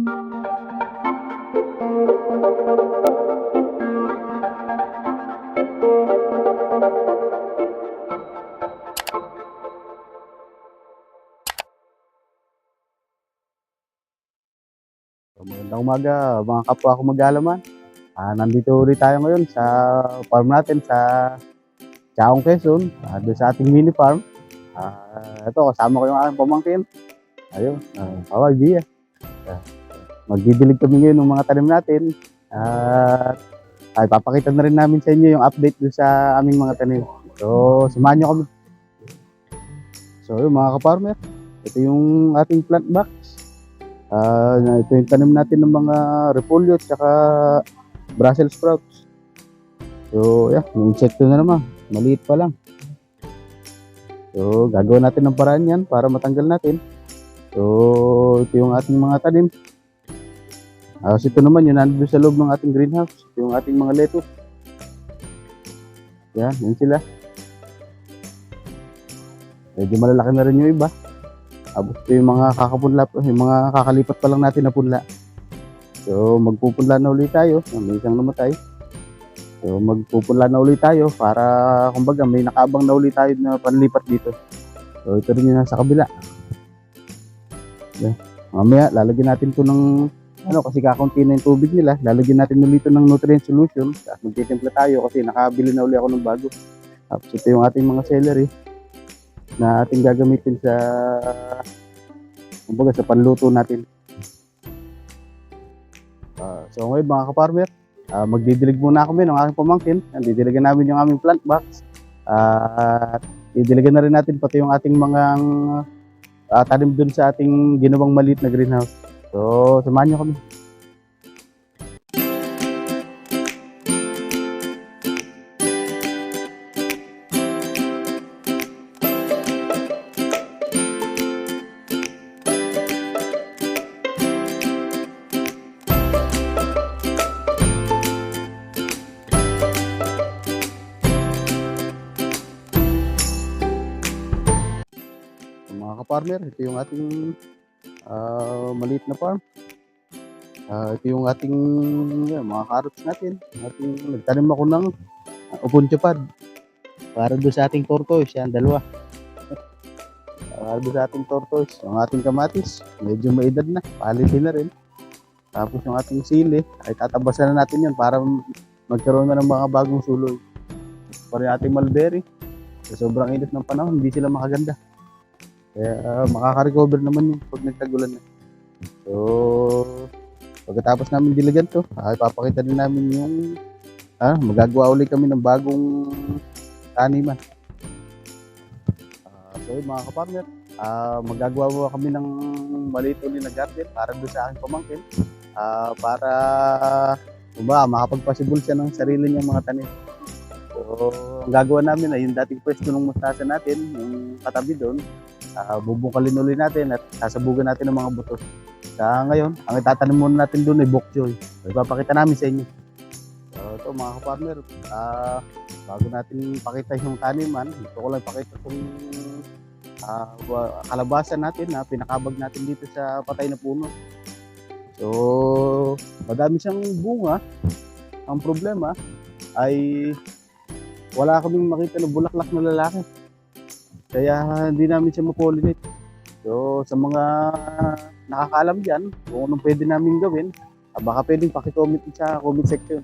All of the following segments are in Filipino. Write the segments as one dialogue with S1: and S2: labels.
S1: Magandang umaga mga kapwa ko mag-aalaman. Nandito ulit tayo ngayon sa farm natin sa Chaong, Quezon, doon sa ating mini farm. Ito kasama ko yung aking pamangkin. Ayun, kaway Bia. Magdidilig kami ngayon ng mga tanim natin. Ay papakita na rin namin sa inyo yung update doon sa aming mga tanim. So, samahan nyo kami. So, yun mga ka-farmer, ito yung ating plant box. Ito yung tanim natin ng mga repolyo at saka Brussels sprouts. So, yung insekto na naman. Maliit pa lang. So, gagawin natin ng paraan yan para matanggal natin. So, ito yung ating mga tanim. So, ito naman yung nandun sa loob ng ating greenhouse. Ito yung ating mga lettuce. Yan sila. Medyo malalaki na rin yung iba. Ito yung mga kakapunla, yung mga kakalipat pa lang natin na punla. So, magpupunla na ulit tayo. May isang namatay. So, magpupunla na ulit tayo para, kumbaga, may nakaabang na ulit tayo na panlipat dito. So, ito rin yung nasa kabila. Mamaya, lalagyan natin ito ng, kasi kakaunti na yung tubig nila. Lalagyan natin ulit ito ng nutrient solution. At magtitimpla tayo kasi nakabili na ulit ako ng bago. Tapos, ito yung ating mga celery na ating gagamitin sa, kumbaga, sa panluto natin. So ngayon mga ka-farmer, magdidilig muna kami ng aking pamangkin. Didiligan namin yung aming plant box. Didiligan na rin natin pati yung ating mga tanim dun sa ating ginawang maliit na greenhouse. So samahan nyo kami. Mga ka-farmer, ito yung ating maliit na farm. Ito yung ating mga carrots natin. Nagtanim ako ng upuncho pad para doon sa ating tortoise. Yan, dalawa. Para doon sa ating tortoise. Yung ating kamatis, medyo maedad na. Palitin na rin. Tapos yung ating sili, ay tatabasan na natin yun para magkaroon na ng mga bagong suloy. Para yung ating mulberry, sa sobrang init ng panahon, hindi sila makaganda. Kaya makaka-recover naman yung pag nagtagulan na. So, pagkatapos namin diligan to, ipapakita din namin yung magagawa ulit kami ng bagong taniman. So mga ka-farmer, magagawa kami ng maliit ulit na garden para doon sa aking pamangkin. Para makapagpasibol siya ng sarili niyang mga tanim. So, ang gagawa namin ay yung dating pwesto ng mustasa natin, yung katabi doon, bubungkalin ulit natin at sasabugan natin ng mga buto. Ngayon, ang itatanim muna natin doon ay bok choy. So, ipapakita namin sa inyo. So, ito mga ka-farmer, bago natin pakita yung taniman, gusto ko lang pakita itong kalabasan natin na pinakabag natin dito sa patay na puno. So, madami siyang bunga. Ang problema ay wala kaming makita na bulaklak na lalaki. Kaya hindi namin siya ma-pollinate. So sa mga nakakaalam dyan, kung anong pwede namin gawin, baka pwedeng pakicomment sa comment section.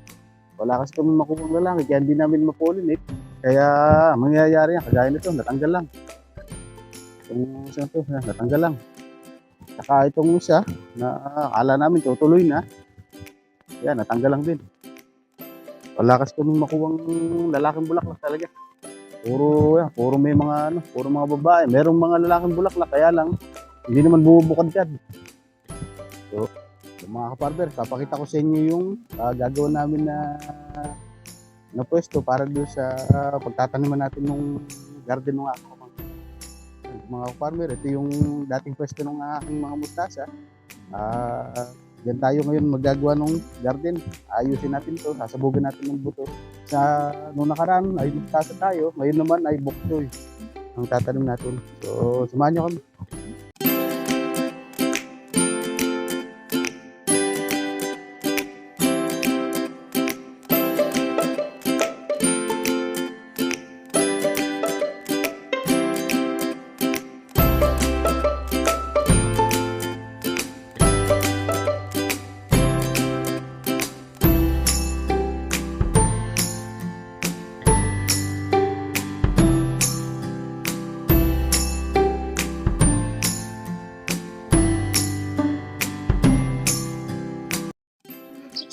S1: Wala kasi kami makuha ng lalaki, kaya hindi namin ma-pollinate. Kaya mangyayari yan, kagaya nito, natanggal lang. Itong isa to, natanggal lang. Saka itong isa, na akala namin tutuloy na, yan, natanggal lang din. Wala kasi kami makuha ng lalaking bulaklak talaga. Puro may mga puro mga babae. Merong mga lalaking bulaklak kaya lang hindi naman bumubukad yan. So, mga ka-farmer, papakita ko sa inyo yung gagawin namin na pwesto para doon sa pagtataniman natin ng garden ng aking pamangkin. Mga ka-farmer, ito yung dating pwesto ng aking mga mustasa. Diyan tayo ngayon magagawa ng garden. Ayusin natin to, sasabugan natin ng buto. Sa noong nakaraan ay mustasa tayo, ngayon naman ay bok choy ang tatanim natin. So, samahan nyo kami.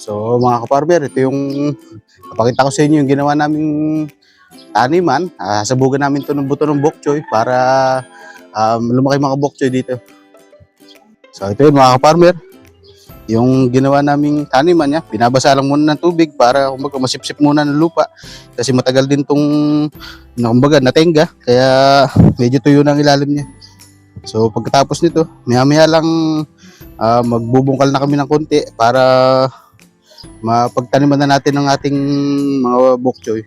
S1: So mga kaparmer, ito yung napakita ko sa inyo yung ginawa naming taniman. Sabugan namin to ng buto ng bok choy para lumaki mga bok choy dito. So ito yun mga kaparmer, yung ginawa naming taniman niya. Binabasa lang muna ng tubig para kumbaga masipsip muna ng lupa. Kasi matagal din tong kumbaga natenga, kaya medyo tuyo na ang ilalim niya. So pagkatapos nito, maya-maya lang magbubungkal na kami ng konti para mapagtaniman na natin ng ating mga bok choy.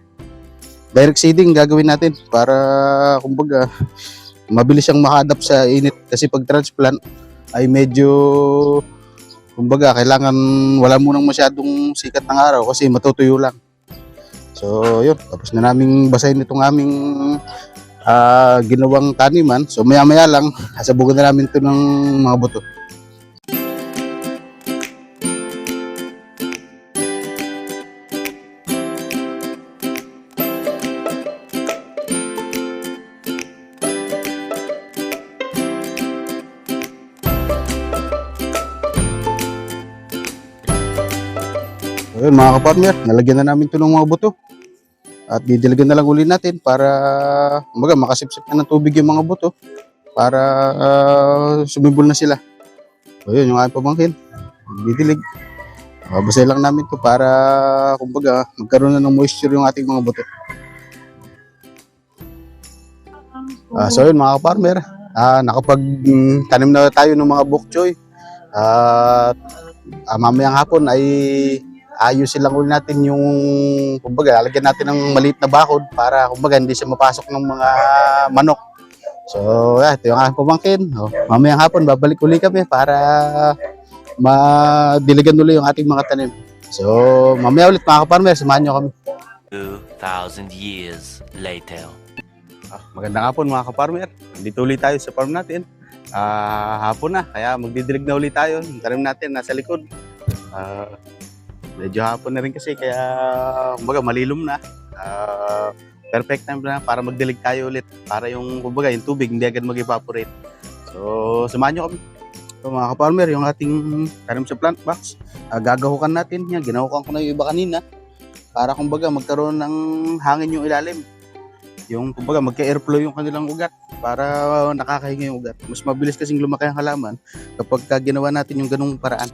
S1: Direct seeding gagawin natin para kumbaga mabilis siyang maka-adapt sa init, kasi pag transplant ay medyo kumbaga kailangan wala munang masyadong sikat ng araw kasi matutuyo lang. So yun, tapos na naming basahin itong aming ginawang taniman. So maya-maya lang sasabugan na namin ito ng mga buto. Ayun mga kapartner, nalagyan na namin ito ng mga buto. At didiligan na lang uli natin para kumbaga makasipsip na ng tubig yung mga buto para sumibol na sila. So yun yung aking pamangkin, didilig. Babasay lang namin ito para kumbaga magkaroon na ng moisture yung ating mga buto. So yun mga kapartner, nakapag-tanim na tayo ng mga bok choy. Mamayang hapon ay ayusin lang ulit natin yung kumbaga lalagyan natin ng maliit na bakod para kumbaga hindi siya mapasok ng mga manok. So ito yung aking pamangkin. Mamayang hapon babalik uli kami para madiligan ulit yung ating mga tanim. So mamaya ulit mga kaparmer, samahan nyo kami.
S2: 2,000 years later.
S1: Magandang hapon mga kaparmer. Dito ulit tayo sa farm natin. Hapon na, kaya magdidilig na ulit tayo. Yung tanim natin nasa likod. Medyo hapon na rin kasi kaya kumbaga malilom na. Perfect time na para magdilig tayo ulit para yung kumbaga yung tubig hindi agad mag-evaporate. So samahan nyo kami. So mga ka-farmer, yung ating tanim sa plant box, gagahukan natin. Yan, ginahukan ko na yung iba kanina para kumbaga magkaroon ng hangin yung ilalim. Yung kumbaga magka-airflow yung kanilang ugat para nakakahinga yung ugat. Mas mabilis kasing lumaki ang halaman kapag ginawa natin yung ganung paraan.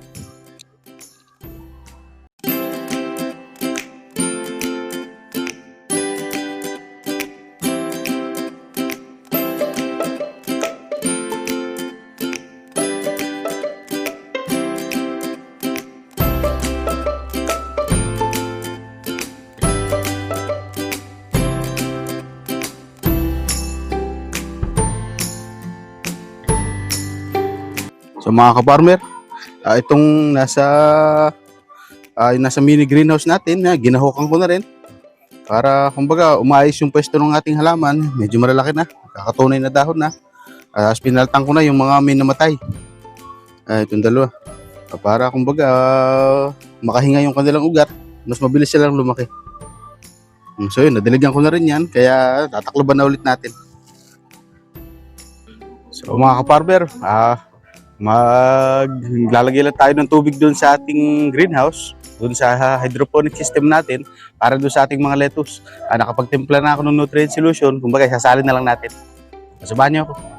S1: So mga ka-farmer, itong nasa mini greenhouse natin, ginahukan ko na rin para kumbaga umayos yung pwesto ng ating halaman. Medyo malalaki na, kakatunay na dahon na. Pinaltan ko na yung mga may namatay. Itong dalawa. Para kumbaga makahinga yung kanilang ugat, mas mabilis silang lumaki. So yun, nadiligan ko na rin yan, kaya tatakloban na ulit natin. So mga ka-farmer, maglalagay lang tayo ng tubig doon sa ating greenhouse, doon sa hydroponic system natin para doon sa ating mga lettuce. Nakapagtimpla na ako ng nutrient solution, kumbaga sasalin na lang natin. Sabahan niyo ako.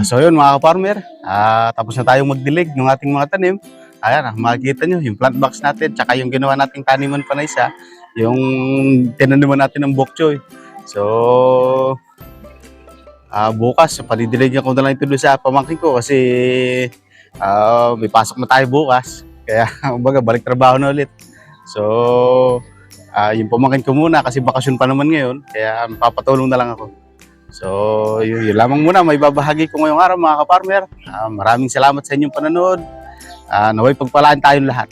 S1: So yun mga ka-farmer, tapos na tayong magdilig ng ating mga tanim. Ayan, makikita nyo yung plant box natin, tsaka yung ginawa nating taniman pa na isa, yung tinaniman natin ng bok choy. So bukas, padidiligan ko na lang ito doon sa pamangkin ko kasi may pasok na tayo bukas. Kaya kumbaga balik trabaho na ulit. So yung pamangkin ko muna kasi bakasyon pa naman ngayon, kaya papatulong na lang ako. So, yun lamang muna may babahagi ko ngayong araw mga ka-farmer. Maraming salamat sa inyong panonood. Naway pagpalaan tayong lahat.